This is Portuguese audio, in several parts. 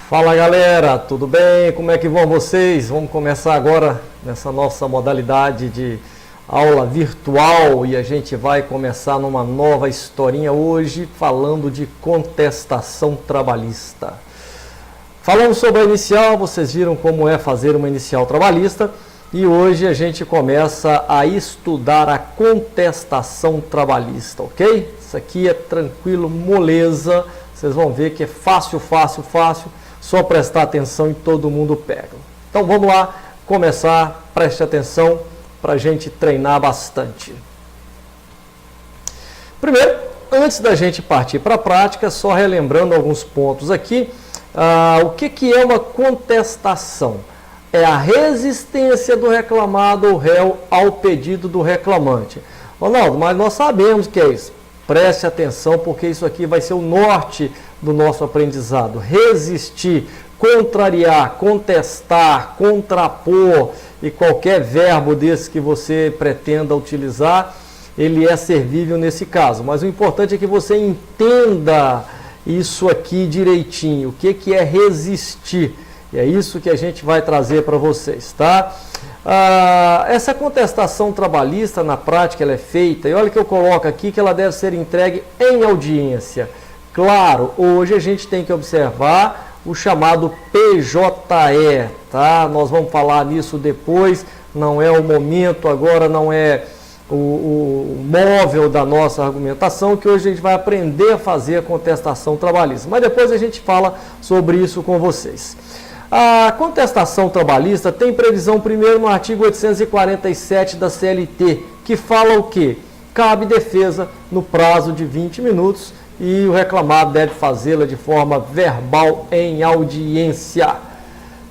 Fala galera, tudo bem? Como é que vão vocês? Vamos começar agora nessa nossa modalidade de aula virtual e a gente vai começar numa nova historinha hoje falando de contestação trabalhista. Falamos sobre a inicial, vocês viram como é fazer uma inicial trabalhista e hoje a gente começa a estudar a contestação trabalhista, ok? Isso aqui é tranquilo, moleza, vocês vão ver que é fácil, só prestar atenção e todo mundo pega. Então vamos lá começar, preste atenção para a gente treinar bastante. Primeiro, antes da gente partir para a prática, só relembrando alguns pontos aqui, o que é uma contestação? É a resistência do reclamado ou réu ao pedido do reclamante. Ronaldo, mas nós sabemos que é isso. Preste atenção porque isso aqui vai ser o norte do nosso aprendizado. Resistir, contrariar, contestar, contrapor e qualquer verbo desse que você pretenda utilizar, ele é servível nesse caso. Mas o importante é que você entenda isso aqui direitinho. O que é resistir? E é isso que a gente vai trazer para vocês, tá? Essa contestação trabalhista, na prática, ela é feita, e olha que eu coloco aqui que ela deve ser entregue em audiência. Claro, hoje a gente tem que observar o chamado PJE, tá? Nós vamos falar nisso depois, não é o momento, agora não é o móvel da nossa argumentação, que hoje a gente vai aprender a fazer a contestação trabalhista. Mas depois a gente fala sobre isso com vocês. A contestação trabalhista tem previsão primeiro no artigo 847 da CLT, que fala o quê? Cabe defesa no prazo de 20 minutos e o reclamado deve fazê-la de forma verbal em audiência.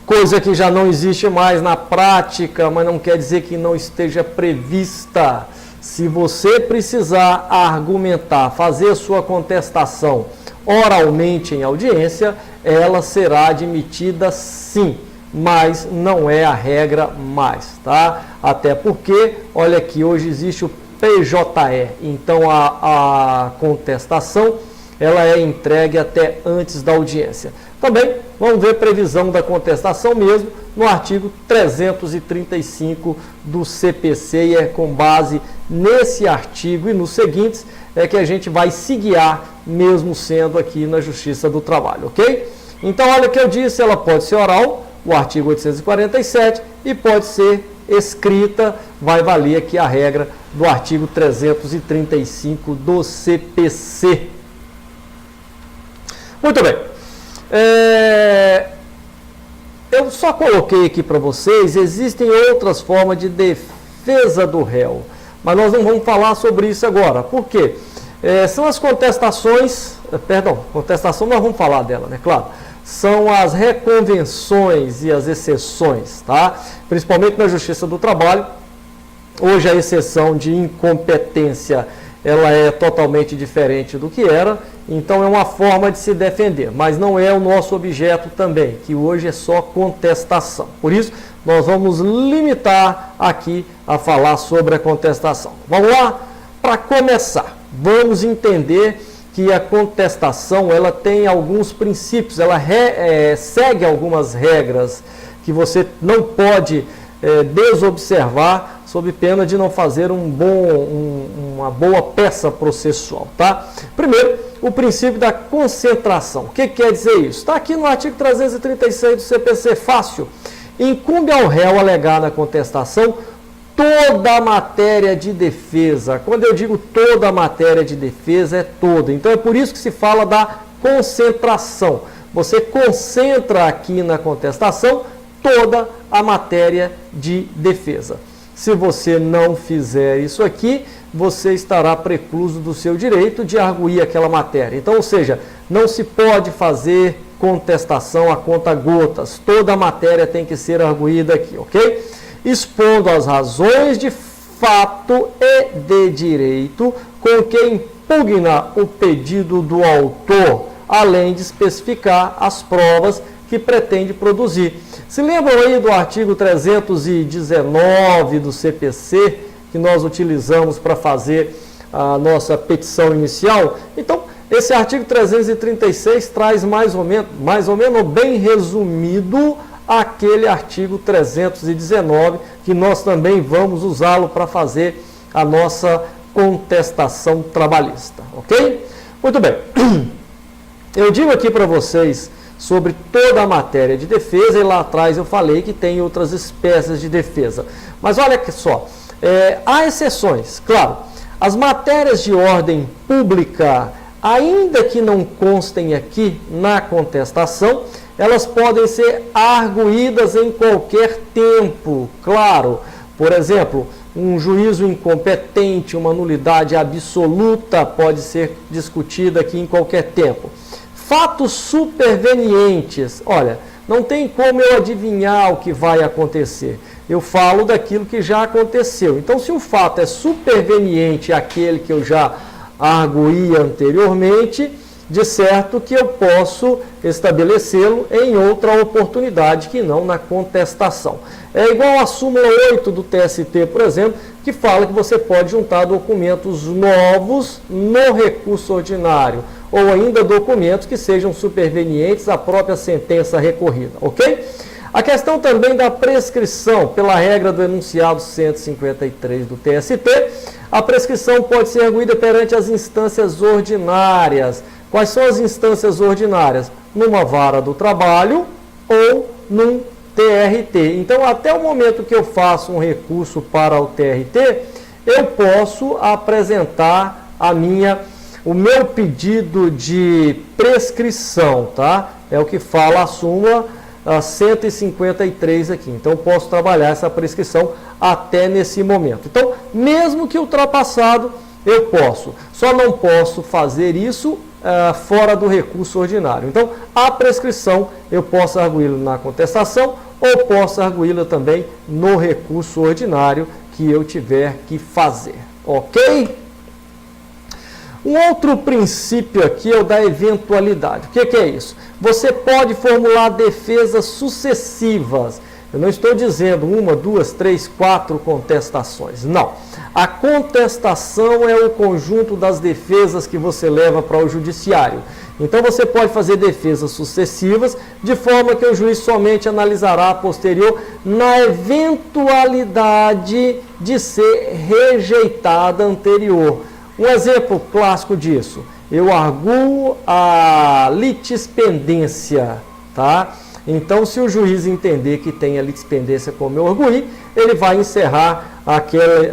Coisa que já não existe mais na prática, mas não quer dizer que não esteja prevista. Se você precisar argumentar, fazer sua contestação oralmente em audiência, ela será admitida sim, mas não é a regra mais, tá? Até porque, olha aqui, hoje existe o PJE, então a contestação ela é entregue até antes da audiência. Também vamos ver previsão da contestação mesmo no artigo 335 do CPC e é com base nesse artigo e nos seguintes é que a gente vai se guiar mesmo sendo aqui na Justiça do Trabalho, ok? Então olha o que eu disse, ela pode ser oral, o artigo 847, e pode ser escrita, vai valer aqui a regra do artigo 335 do CPC. Muito bem. Eu só coloquei aqui para vocês, existem outras formas de defesa do réu, mas nós não vamos falar sobre isso agora. Por quê? São as contestações, contestação nós vamos falar dela, né? Claro. São as reconvenções e as exceções, tá? Principalmente na Justiça do Trabalho. Hoje a exceção de incompetência, ela é totalmente diferente do que era, então é uma forma de se defender, mas não é o nosso objeto também, que hoje é só contestação. Por isso, nós vamos limitar aqui a falar sobre a contestação. Vamos lá? Para começar, vamos entender que a contestação ela tem alguns princípios, ela segue algumas regras que você não pode desobservar sob pena de não fazer uma boa peça processual, tá? Primeiro, o princípio da concentração. O que quer dizer isso? Está aqui no artigo 336 do CPC, fácil. Incumbe ao réu alegar na contestação toda a matéria de defesa. Quando eu digo toda a matéria de defesa, é toda. Então é por isso que se fala da concentração. Você concentra aqui na contestação toda a matéria de defesa. Se você não fizer isso aqui, você estará precluso do seu direito de arguir aquela matéria. Então, ou seja, não se pode fazer contestação a conta-gotas. Toda a matéria tem que ser arguída aqui, ok? Expondo as razões de fato e de direito com que impugna o pedido do autor, além de especificar as provas que pretende produzir. Se lembram aí do artigo 319 do CPC, que nós utilizamos para fazer a nossa petição inicial? Então, esse artigo 336 traz mais ou menos bem resumido aquele artigo 319, que nós também vamos usá-lo para fazer a nossa contestação trabalhista, ok? Muito bem. Eu digo aqui para vocês sobre toda a matéria de defesa, e lá atrás eu falei que tem outras espécies de defesa. Mas olha só, há exceções, claro. As matérias de ordem pública, ainda que não constem aqui na contestação, elas podem ser arguídas em qualquer tempo, claro. Por exemplo, um juízo incompetente, uma nulidade absoluta pode ser discutida aqui em qualquer tempo. Fatos supervenientes, olha, não tem como eu adivinhar o que vai acontecer. Eu falo daquilo que já aconteceu. Então, se o fato é superveniente àquele que eu já arguí anteriormente, de certo que eu posso estabelecê-lo em outra oportunidade que não na contestação. É igual a súmula 8 do TST, por exemplo, que fala que você pode juntar documentos novos no recurso ordinário, ou ainda documentos que sejam supervenientes à própria sentença recorrida, ok? A questão também da prescrição, pela regra do enunciado 153 do TST, a prescrição pode ser arguída perante as instâncias ordinárias. Quais são as instâncias ordinárias? Numa vara do trabalho ou num TRT. Então, até o momento que eu faço um recurso para o TRT, eu posso apresentar o meu pedido de prescrição, tá? É o que fala a súmula 153 aqui. Então, eu posso trabalhar essa prescrição até nesse momento. Então, mesmo que ultrapassado, eu posso. Só não posso fazer isso fora do recurso ordinário. Então, a prescrição eu posso arguí-la na contestação ou posso arguí-la também no recurso ordinário que eu tiver que fazer. Ok? Um outro princípio aqui é o da eventualidade. O que é isso? Você pode formular defesas sucessivas. Eu não estou dizendo 1, 2, 3, 4 contestações. Não. A contestação é o conjunto das defesas que você leva para o judiciário. Então você pode fazer defesas sucessivas, de forma que o juiz somente analisará a posterior na eventualidade de ser rejeitada a anterior. Um exemplo clássico disso, eu arguo a litispendência, tá? Então, se o juiz entender que tem a litispendência como eu arguí, ele vai encerrar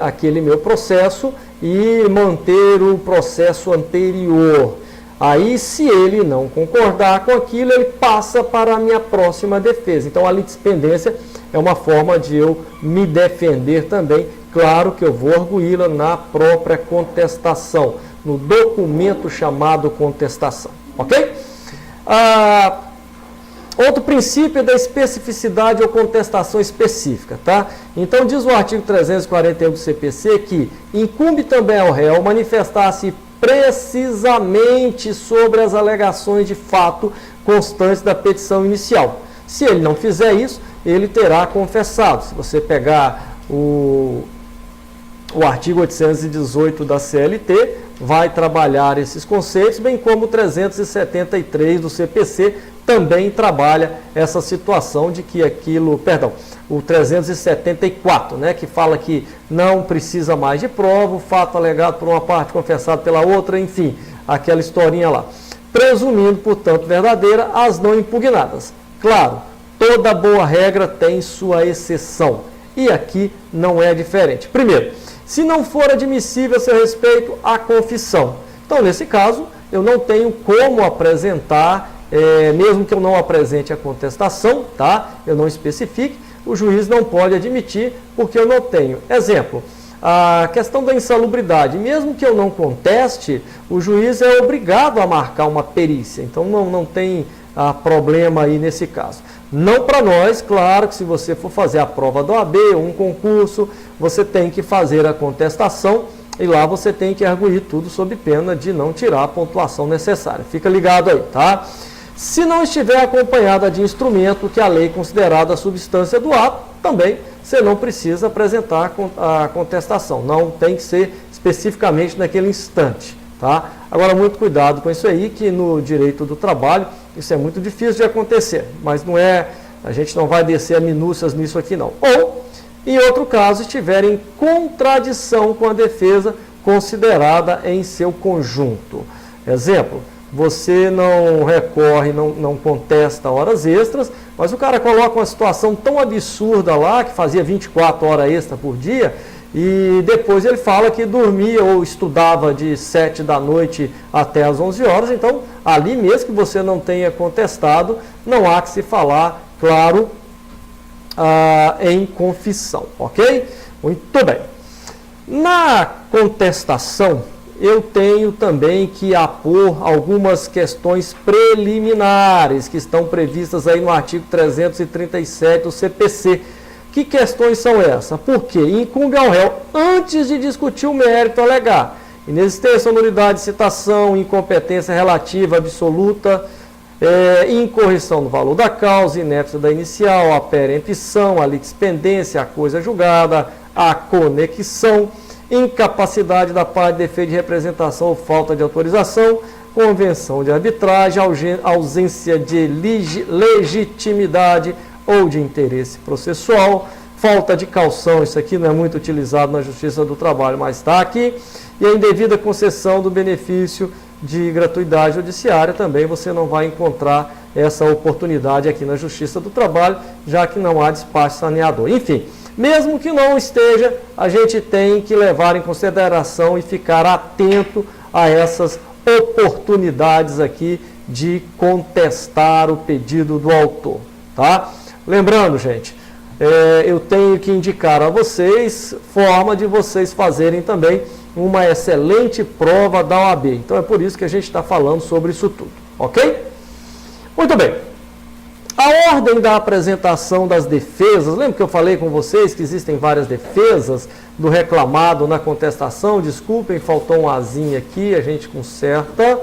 aquele meu processo e manter o processo anterior. Aí, se ele não concordar com aquilo, ele passa para a minha próxima defesa. Então, a litispendência é uma forma de eu me defender também. Claro que eu vou arguí-la na própria contestação, no documento chamado contestação. Ok? Outro princípio é da especificidade ou contestação específica, tá? Então, diz o artigo 341 do CPC que incumbe também ao réu manifestar-se precisamente sobre as alegações de fato constantes da petição inicial. Se ele não fizer isso, ele terá confessado. Se você pegar o artigo 818 da CLT, vai trabalhar esses conceitos, bem como o 373 do CPC também trabalha essa situação de que o 374, né, que fala que não precisa mais de prova, o fato alegado por uma parte confessado pela outra, enfim, aquela historinha lá. Presumindo, portanto, verdadeira as não impugnadas. Claro, toda boa regra tem sua exceção, e aqui não é diferente. Primeiro, se não for admissível a seu respeito a confissão. Então, nesse caso, eu não tenho como apresentar, mesmo que eu não apresente a contestação, tá? Eu não especifique, o juiz não pode admitir porque eu não tenho. Exemplo, a questão da insalubridade. Mesmo que eu não conteste, o juiz é obrigado a marcar uma perícia. Então, não tem problema aí nesse caso. Não para nós, claro que se você for fazer a prova do OAB ou um concurso, você tem que fazer a contestação e lá você tem que arguir tudo sob pena de não tirar a pontuação necessária. Fica ligado aí, tá? Se não estiver acompanhada de instrumento que a lei considerada a substância do ato, também você não precisa apresentar a contestação. Não tem que ser especificamente naquele instante, tá? Agora, muito cuidado com isso aí, que no direito do trabalho isso é muito difícil de acontecer, mas não é, a gente não vai descer a minúcias nisso aqui não. Ou, em outro caso, estiver em contradição com a defesa considerada em seu conjunto. Exemplo, você não recorre, não contesta horas extras, mas o cara coloca uma situação tão absurda lá, que fazia 24 horas extra por dia, e depois ele fala que dormia ou estudava de 7 da noite até as 11 horas, então ali mesmo que você não tenha contestado, não há que se falar, claro, em confissão, ok? Muito bem. Na contestação, eu tenho também que apor algumas questões preliminares que estão previstas aí no artigo 337 do CPC. Que questões são essas? Porque incumbe ao réu, antes de discutir o mérito, alegar inexistência, nulidade, citação, incompetência relativa, absoluta, incorreção no valor da causa, inépcia da inicial, a perempção, a litispendência, a coisa julgada, a conexão, incapacidade da parte de defeito de representação ou falta de autorização, convenção de arbitragem, ausência de legitimidade ou de interesse processual, falta de caução, isso aqui não é muito utilizado na Justiça do Trabalho, mas está aqui, e a indevida concessão do benefício de gratuidade judiciária, também você não vai encontrar essa oportunidade aqui na Justiça do Trabalho, já que não há despacho saneador. Enfim, mesmo que não esteja, a gente tem que levar em consideração e ficar atento a essas oportunidades aqui de contestar o pedido do autor, tá? Lembrando, gente, eu tenho que indicar a vocês forma de vocês fazerem também uma excelente prova da OAB. Então é por isso que a gente está falando sobre isso tudo, ok? Muito bem. A ordem da apresentação das defesas, lembra que eu falei com vocês que existem várias defesas do reclamado na contestação? Desculpem, faltou um azinho aqui, a gente conserta,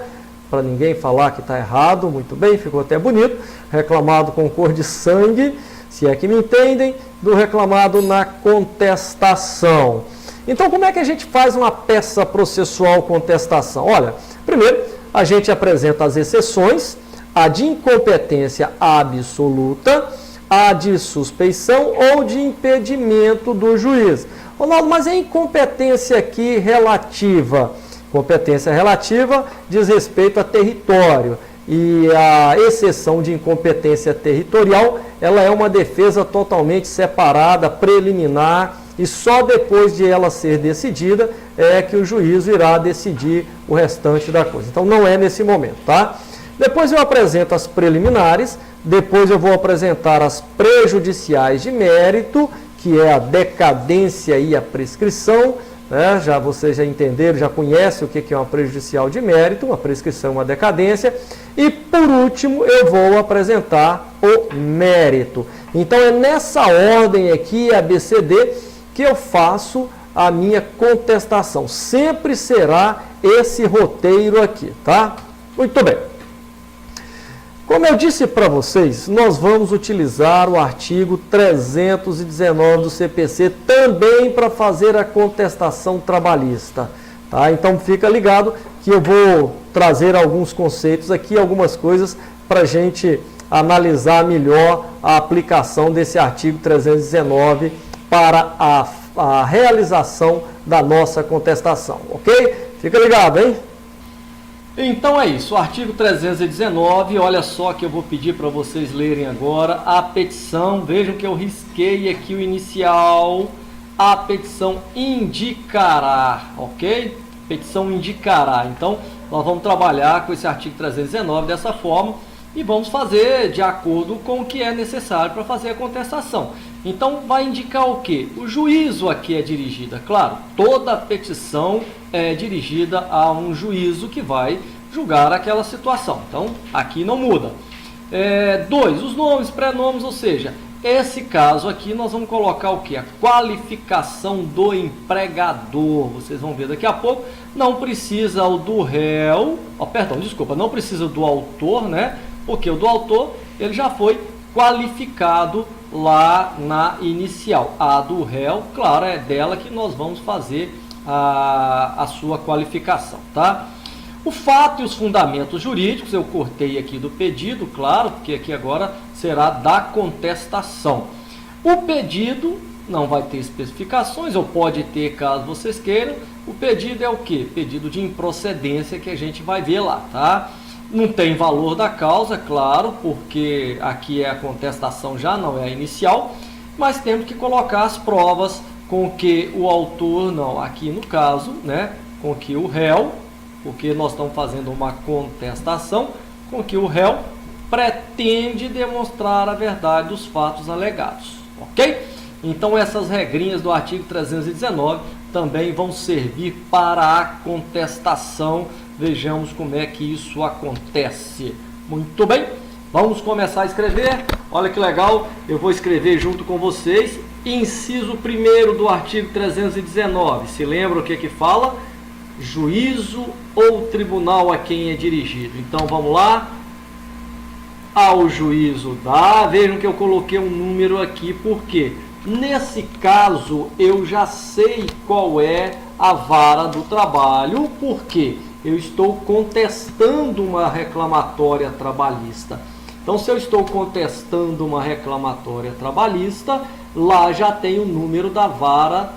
para ninguém falar que está errado, muito bem, ficou até bonito. Reclamado com cor de sangue, se é que me entendem, do reclamado na contestação. Então, como é que a gente faz uma peça processual contestação? Olha, primeiro, a gente apresenta as exceções, a de incompetência absoluta, a de suspeição ou de impedimento do juiz. Ronaldo, mas a incompetência aqui relativa? Competência relativa diz respeito a território. E a exceção de incompetência territorial, ela é uma defesa totalmente separada, preliminar, e só depois de ela ser decidida é que o juízo irá decidir o restante da coisa. Então não é nesse momento, tá? Depois eu apresento as preliminares, depois eu vou apresentar as prejudiciais de mérito, que é a decadência e a prescrição, né? Vocês já entenderam, já conhecem o que é uma prejudicial de mérito, uma prescrição, uma decadência. E por último eu vou apresentar o mérito. Então é nessa ordem aqui, ABCD, que eu faço a minha contestação. Sempre será esse roteiro aqui, tá? Muito bem. Como eu disse para vocês, nós vamos utilizar o artigo 319 do CPC também para fazer a contestação trabalhista, tá? Então fica ligado que eu vou trazer alguns conceitos aqui, algumas coisas para a gente analisar melhor a aplicação desse artigo 319 para a realização da nossa contestação, ok? Fica ligado, hein? Então é isso, o artigo 319, olha só que eu vou pedir para vocês lerem agora a petição, vejam que eu risquei aqui o inicial, a petição indicará, ok? Petição indicará, então nós vamos trabalhar com esse artigo 319 dessa forma e vamos fazer de acordo com o que é necessário para fazer a contestação. Então vai indicar o quê? O juízo aqui é dirigida, claro, toda petição é dirigida a um juízo que vai julgar aquela situação, então aqui não muda. 2, os nomes, pré-nomes, ou seja, esse caso aqui nós vamos colocar o que? A qualificação do empregador, vocês vão ver daqui a pouco, não precisa o do réu, não precisa do autor, né? Porque o do autor ele já foi qualificado lá na inicial. A do réu, claro, é dela que nós vamos fazer a sua qualificação, tá? O fato e os fundamentos jurídicos, eu cortei aqui do pedido, claro, porque aqui agora será da contestação. O pedido não vai ter especificações, ou pode ter caso vocês queiram. O pedido é o quê? Pedido de improcedência, que a gente vai ver lá, tá? Não tem valor da causa, claro, porque aqui é a contestação, já não é a inicial, mas temos que colocar as provas com que o autor, não, aqui no caso, né, com que o réu, porque nós estamos fazendo uma contestação, com que o réu pretende demonstrar a verdade dos fatos alegados, ok? Então essas regrinhas do artigo 319 também vão servir para a contestação. Vejamos como é que isso acontece. Muito bem, vamos começar a escrever. Olha que legal, eu vou escrever junto com vocês. Inciso 1º do artigo 319. Se lembra o que fala? Juízo ou tribunal a quem é dirigido. Então vamos lá. Ao juízo dá. Vejam que eu coloquei um número aqui, por quê? Nesse caso eu já sei qual é a vara do trabalho, porque eu estou contestando uma reclamatória trabalhista. Então, se eu estou contestando uma reclamatória trabalhista, lá já tem o número da vara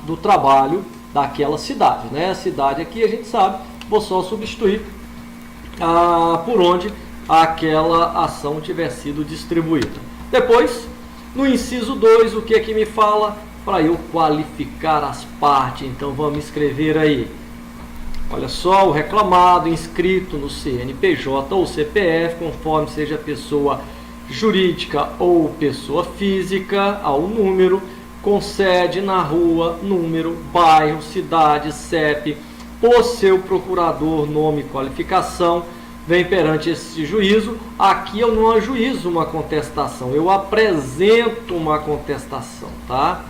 do trabalho daquela cidade, né? A cidade aqui a gente sabe, vou só substituir por onde aquela ação tiver sido distribuída. Depois, no inciso 2, o que é que me fala? Para eu qualificar as partes. Então vamos escrever aí. Olha só, o reclamado inscrito no CNPJ ou CPF, conforme seja pessoa jurídica ou pessoa física, ao número, com sede na rua, número, bairro, cidade, CEP, por seu procurador, nome e qualificação, vem perante esse juízo. Aqui eu não ajuizo uma contestação, eu apresento uma contestação, tá?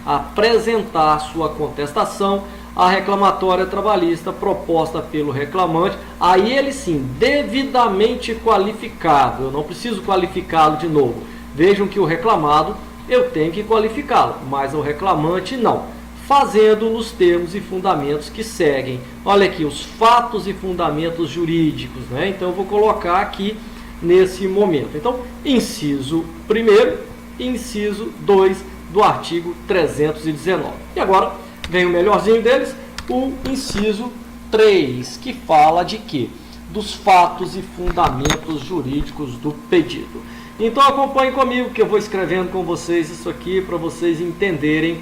Apresentar sua contestação, a reclamatória trabalhista proposta pelo reclamante, aí ele sim, devidamente qualificado, eu não preciso qualificá-lo de novo. Vejam que o reclamado eu tenho que qualificá-lo, mas o reclamante não. Fazendo nos termos e fundamentos que seguem. Olha aqui, os fatos e fundamentos jurídicos, né? Então eu vou colocar aqui nesse momento. Então, inciso 1º, inciso 2 do artigo 319. E agora vem o melhorzinho deles, o inciso 3, que fala de quê? Dos fatos e fundamentos jurídicos do pedido. Então acompanhe comigo que eu vou escrevendo com vocês isso aqui para vocês entenderem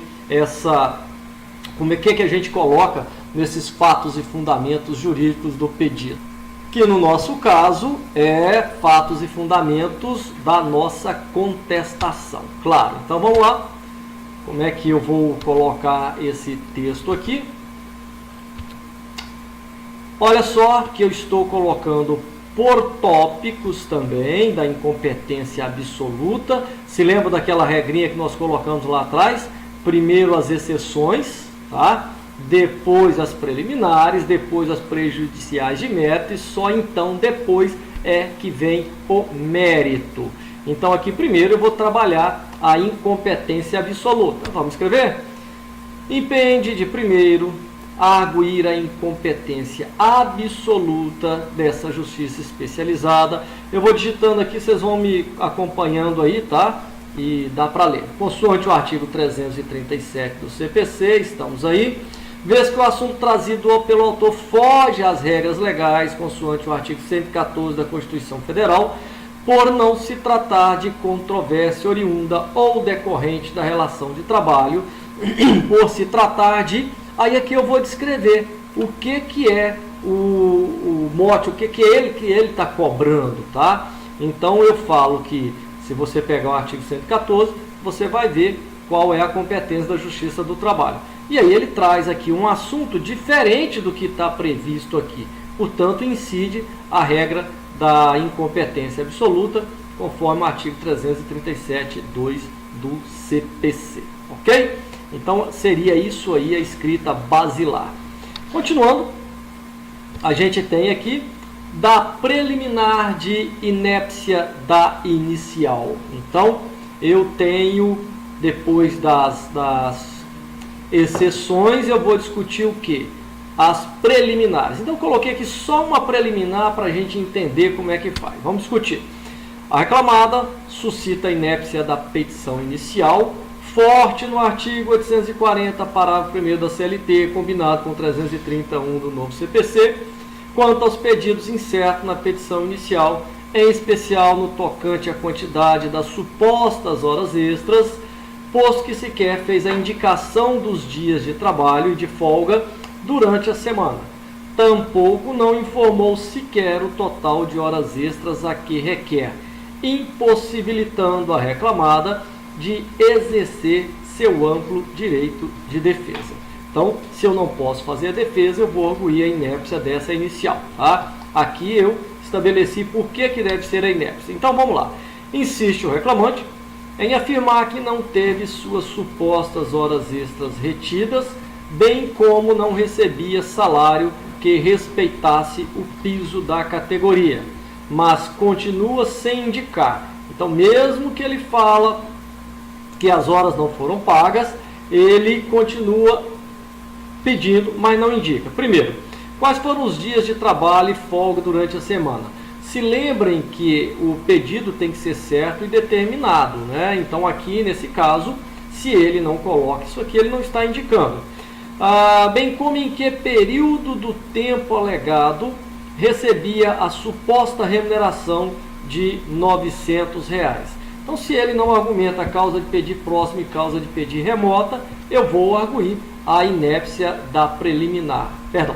como é que a gente coloca nesses fatos e fundamentos jurídicos do pedido. Que no nosso caso é fatos e fundamentos da nossa contestação. Claro, então vamos lá. Como é que eu vou colocar esse texto aqui? Olha só que eu estou colocando por tópicos também da incompetência absoluta. Se lembra daquela regrinha que nós colocamos lá atrás? Primeiro as exceções, tá? Depois as preliminares, depois as prejudiciais de mérito, e só então depois é que vem o mérito. Então aqui primeiro eu vou trabalhar a incompetência absoluta. Vamos escrever? Impende de primeiro arguir a incompetência absoluta dessa justiça especializada. Eu vou digitando aqui, vocês vão me acompanhando aí, tá? E dá para ler. Consoante o artigo 337 do CPC, estamos aí. Vez que o assunto trazido pelo autor foge às regras legais, consoante o artigo 114 da Constituição Federal, por não se tratar de controvérsia oriunda ou decorrente da relação de trabalho, por se tratar de... Aí aqui eu vou descrever o que é o mote, o que ele está cobrando, tá? Então eu falo que se você pegar o artigo 114, você vai ver qual é a competência da Justiça do Trabalho. E aí ele traz aqui um assunto diferente do que está previsto aqui. Portanto, incide a regra da incompetência absoluta, conforme o artigo 337.2 do CPC. Ok? Então, seria isso aí a escrita basilar. Continuando, a gente tem aqui da preliminar de inépcia da inicial. Então, eu tenho, depois das exceções, eu vou discutir o quê? as preliminares. Então eu coloquei aqui só uma preliminar para a gente entender como é que faz. Vamos discutir. A reclamada suscita a inépcia da petição inicial, forte no artigo 840, parágrafo 1º da CLT, combinado com 331 do novo CPC, quanto aos pedidos incertos na petição inicial, em especial no tocante à quantidade das supostas horas extras, posto que sequer fez a indicação dos dias de trabalho e de folga durante a semana. Tampouco não informou sequer o total de horas extras a que requer, impossibilitando a reclamada de exercer seu amplo direito de defesa. Então, se eu não posso fazer a defesa, eu vou arguir a inépcia dessa inicial. Tá? Aqui eu estabeleci por que deve ser a inépcia. Então, vamos lá. Insiste o reclamante em afirmar que não teve suas supostas horas extras retidas, bem como não recebia salário que respeitasse o piso da categoria, mas continua sem indicar. Então, mesmo que ele fala que as horas não foram pagas, ele continua pedindo, mas não indica. Primeiro, quais foram os dias de trabalho e folga durante a semana? Se lembrem que o pedido tem que ser certo e determinado, né? Então aqui, nesse caso, se ele não coloca isso aqui, ele não está indicando. Bem como em que período do tempo alegado recebia a suposta remuneração de R$900. Então, se ele não argumenta a causa de pedir próximo e causa de pedir remota, eu vou arguir a inépcia da preliminar. Perdão,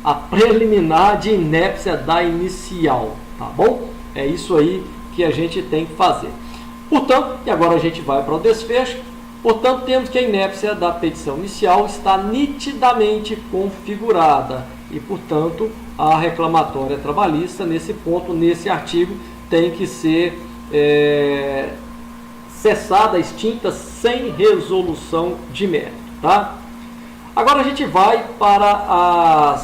a preliminar de inépcia da inicial, tá bom? É isso aí que a gente tem que fazer. Portanto, e agora a gente vai para o desfecho. Portanto, temos que a inépcia da petição inicial está nitidamente configurada e, portanto, a reclamatória trabalhista, nesse ponto, nesse artigo, tem que ser cessada, extinta, sem resolução de mérito. Tá? Agora a gente vai para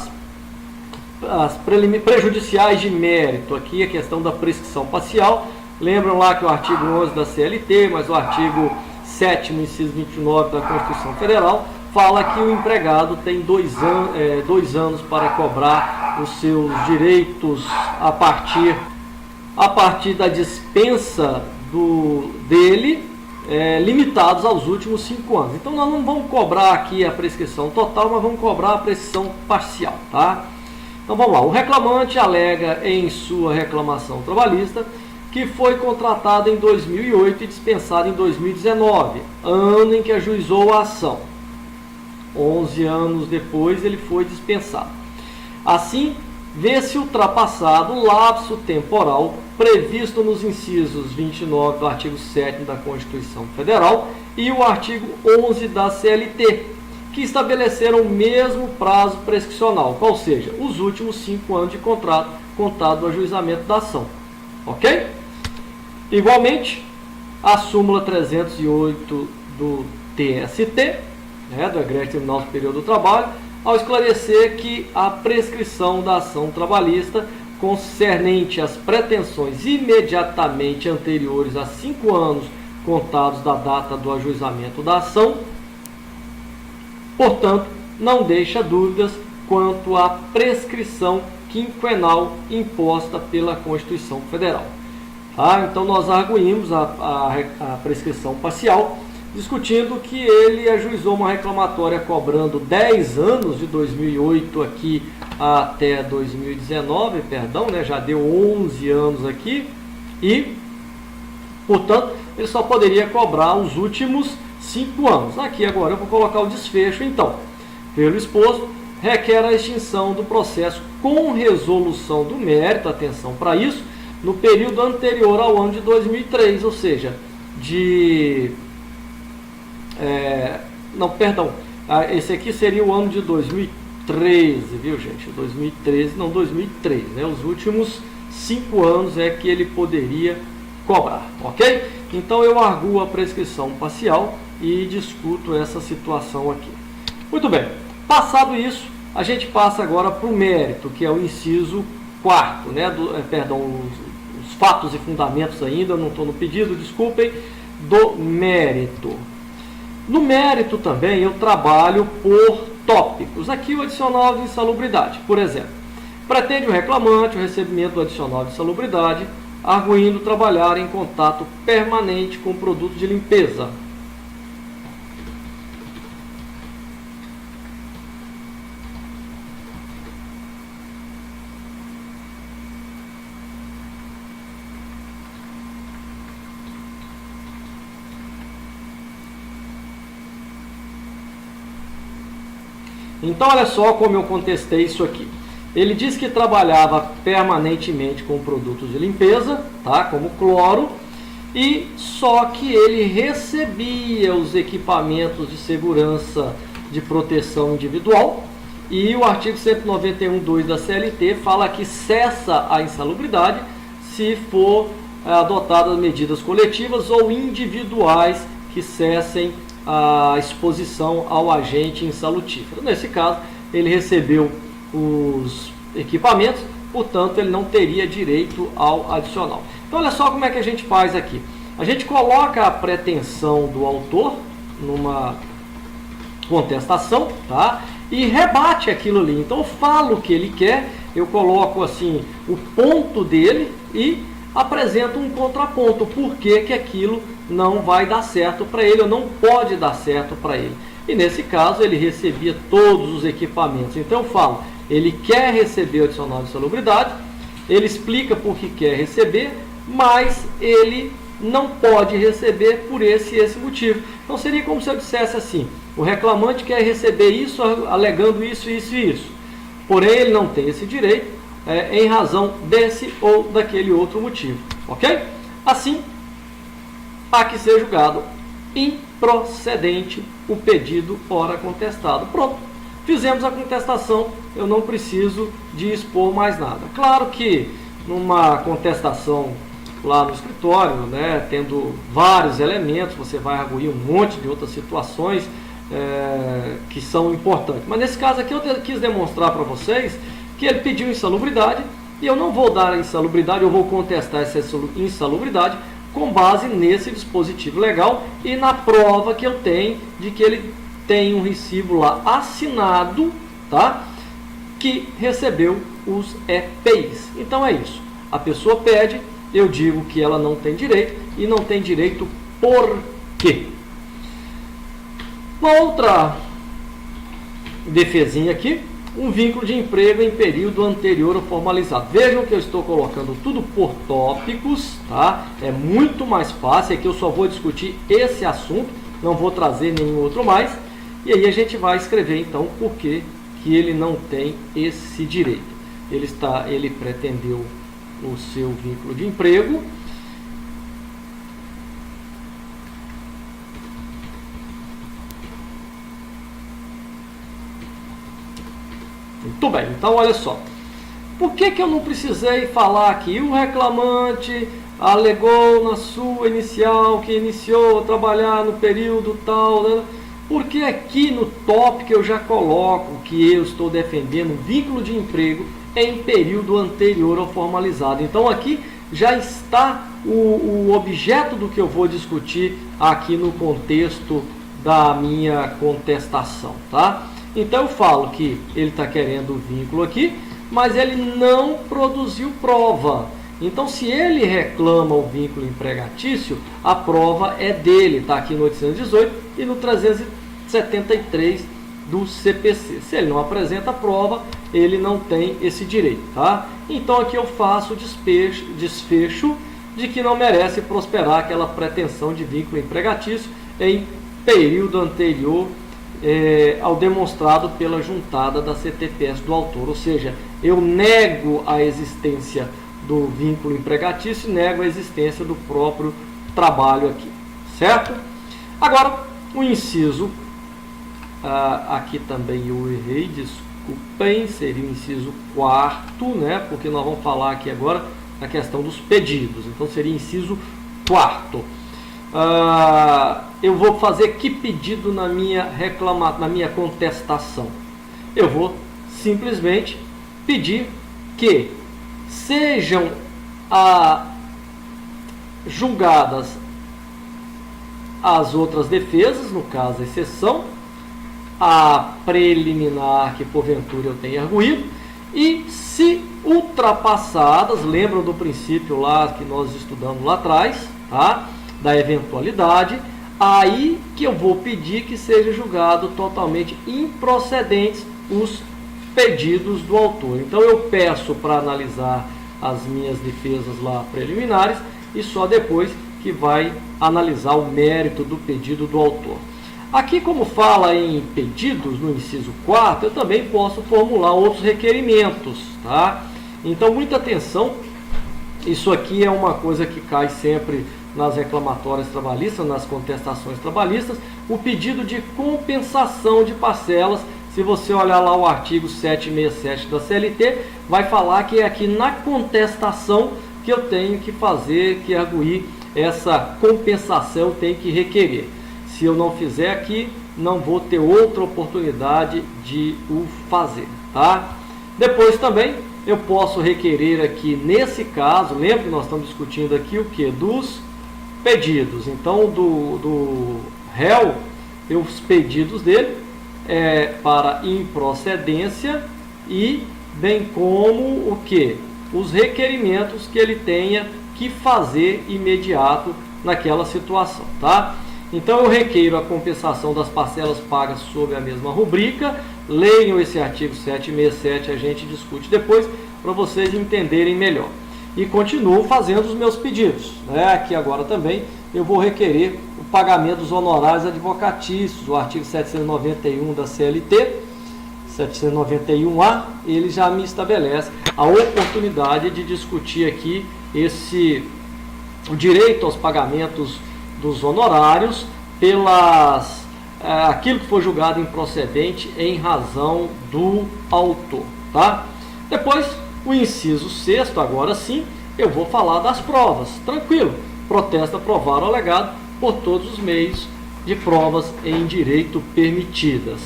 as prejudiciais de mérito, aqui a questão da prescrição parcial. Lembram lá que o artigo 11 da CLT, mas o artigo 7º, inciso 29 da Constituição Federal, fala que o empregado tem 2 anos para cobrar os seus direitos a partir da dispensa dele, limitados aos últimos 5 anos. Então nós não vamos cobrar aqui a prescrição total, mas vamos cobrar a prescrição parcial. Tá? Então vamos lá, o reclamante alega em sua reclamação trabalhista que foi contratado em 2008 e dispensado em 2019, ano em que ajuizou a ação. 11 anos depois ele foi dispensado. Assim, vê-se ultrapassado o lapso temporal previsto nos incisos 29 do artigo 7º da Constituição Federal e o artigo 11 da CLT, que estabeleceram o mesmo prazo prescricional, qual seja, os últimos 5 anos de contrato contado do ajuizamento da ação. Ok? Igualmente, a súmula 308 do TST, do Egrégio Tribunal Superior do Trabalho, ao esclarecer que a prescrição da ação trabalhista concernente às pretensões imediatamente anteriores a 5 anos contados da data do ajuizamento da ação, portanto, não deixa dúvidas quanto à prescrição quinquenal imposta pela Constituição Federal. Então, nós arguímos a prescrição parcial, discutindo que ele ajuizou uma reclamatória cobrando 10 anos de 2008 aqui até 2019, perdão, já deu 11 anos aqui, e, portanto, ele só poderia cobrar os últimos 5 anos. Aqui agora eu vou colocar o desfecho, então, pelo exposto, requer a extinção do processo com resolução do mérito, atenção para isso, no período anterior ao ano de 2003, ou seja, esse aqui seria o ano de 2013, viu gente? 2013, não 2003, Os últimos 5 anos é que ele poderia cobrar, ok? Então eu arguo a prescrição parcial e discuto essa situação aqui. Muito bem, passado isso, a gente passa agora para o mérito, que é o inciso 4º, os fatos e fundamentos ainda, não estou no pedido, desculpem, do mérito. No mérito também eu trabalho por tópicos. Aqui o adicional de insalubridade, por exemplo. Pretende o reclamante o recebimento do adicional de insalubridade, arguindo trabalhar em contato permanente com produto de limpeza. Então, olha só como eu contestei isso aqui. Ele disse que trabalhava permanentemente com produtos de limpeza, tá? Como cloro, e só que ele recebia os equipamentos de segurança de proteção individual, e o artigo 191.2 da CLT fala que cessa a insalubridade se for adotadas medidas coletivas ou individuais que cessem a exposição ao agente insalutífero. Nesse caso, ele recebeu os equipamentos, portanto, ele não teria direito ao adicional. Então, olha só como é que a gente faz aqui. A gente coloca a pretensão do autor numa contestação, tá? E rebate aquilo ali. Então, eu falo o que ele quer, eu coloco assim o ponto dele e apresento um contraponto, por que que aquilo não vai dar certo para ele, ou não pode dar certo para ele. E nesse caso ele recebia todos os equipamentos. Então eu falo, ele quer receber o adicional de insalubridade, ele explica por que quer receber, mas ele não pode receber por esse e esse motivo. Então seria como se eu dissesse assim, o reclamante quer receber isso, alegando isso, isso e isso. Porém ele não tem esse direito, em razão desse ou daquele outro motivo, ok? Assim, há que ser julgado improcedente o pedido ora contestado. Pronto, fizemos a contestação, eu não preciso de expor mais nada. Claro que numa contestação lá no escritório, né, tendo vários elementos, você vai arguir um monte de outras situações que são importantes. Mas nesse caso aqui eu quis demonstrar para vocês que ele pediu insalubridade e eu não vou dar a insalubridade, eu vou contestar essa insalubridade com base nesse dispositivo legal e na prova que eu tenho de que ele tem um recibo lá assinado, tá? Que recebeu os EPIs. Então é isso. A pessoa pede, eu digo que ela não tem direito e não tem direito por quê? Uma outra defesinha aqui. Um vínculo de emprego em período anterior ao formalizado. Vejam que eu estou colocando tudo por tópicos, tá? É muito mais fácil, aqui eu só vou discutir esse assunto, não vou trazer nenhum outro mais. E aí a gente vai escrever então por que ele não tem esse direito. Ele pretendeu o seu vínculo de emprego. Muito bem, então olha só. Por que eu não precisei falar aqui? O reclamante alegou na sua inicial que iniciou a trabalhar no período tal, né? Porque aqui no tópico eu já coloco que eu estou defendendo um vínculo de emprego em período anterior ao formalizado. Então aqui já está o objeto do que eu vou discutir aqui no contexto da minha contestação, tá? Então eu falo que ele está querendo o vínculo aqui, mas ele não produziu prova. Então se ele reclama o vínculo empregatício, a prova é dele, está aqui no 818 e no 373 do CPC. Se ele não apresenta a prova, ele não tem esse direito, tá? Então aqui eu faço o desfecho de que não merece prosperar aquela pretensão de vínculo empregatício em período anterior ao demonstrado pela juntada da CTPS do autor. Ou seja, eu nego a existência do vínculo empregatício e nego a existência do próprio trabalho aqui, certo? Agora, o inciso, aqui também eu errei, desculpem, seria o inciso 4º, né? Porque nós vamos falar aqui agora da questão dos pedidos, então seria inciso 4º. Eu vou fazer que pedido na minha contestação? Eu vou simplesmente pedir que sejam julgadas as outras defesas, no caso a exceção, a preliminar que porventura eu tenha arguído, e se ultrapassadas, lembram do princípio lá que nós estudamos lá atrás, tá? Da eventualidade, aí que eu vou pedir que seja julgado totalmente improcedentes os pedidos do autor. Então eu peço para analisar as minhas defesas lá preliminares e só depois que vai analisar o mérito do pedido do autor. Aqui, como fala em pedidos, no inciso 4º, eu também posso formular outros requerimentos, tá? Então, muita atenção, isso aqui é uma coisa que cai sempre nas reclamatórias trabalhistas, nas contestações trabalhistas, o pedido de compensação de parcelas. Se você olhar lá o artigo 767 da CLT, vai falar que é aqui na contestação que eu tenho que fazer, que arguir essa compensação, eu tenho que requerer. Se eu não fizer aqui, não vou ter outra oportunidade de o fazer, tá? Depois também eu posso requerer aqui, nesse caso, lembra que nós estamos discutindo aqui o que? Dos pedidos. Então, do réu, os pedidos dele para improcedência e bem como o que? Os requerimentos que ele tenha que fazer imediato naquela situação, tá? Então eu requeiro a compensação das parcelas pagas sob a mesma rubrica. Leiam esse artigo 767, a gente discute depois para vocês entenderem melhor. E continuo fazendo os meus pedidos, né? Aqui agora também eu vou requerer o pagamento dos honorários advocatícios, o artigo 791 da CLT, 791A, ele já me estabelece a oportunidade de discutir aqui o direito aos pagamentos dos honorários aquilo que foi julgado improcedente em razão do autor, tá? Depois, o inciso 6º, agora sim, eu vou falar das provas. Tranquilo, protesto aprovado ou alegado por todos os meios de provas em direito permitidas.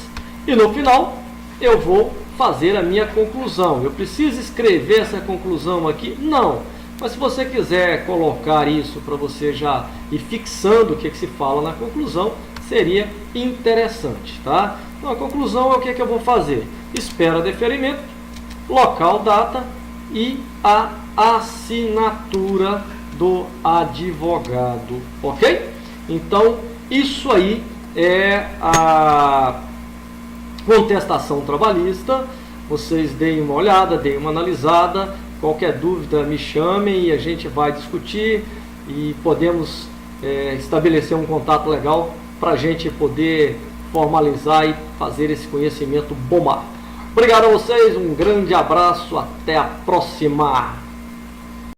E no final, eu vou fazer a minha conclusão. Eu preciso escrever essa conclusão aqui? Não. Mas se você quiser colocar isso para você já ir fixando o que se fala na conclusão, seria interessante, tá? Então a conclusão é o que eu vou fazer. Espera deferimento, local, data e a assinatura do advogado, ok? Então isso aí é a contestação trabalhista. Vocês deem uma olhada, deem uma analisada. Qualquer dúvida me chamem e a gente vai discutir e podemos estabelecer um contato legal para a gente poder formalizar e fazer esse conhecimento bombar. Obrigado a vocês, um grande abraço, até a próxima!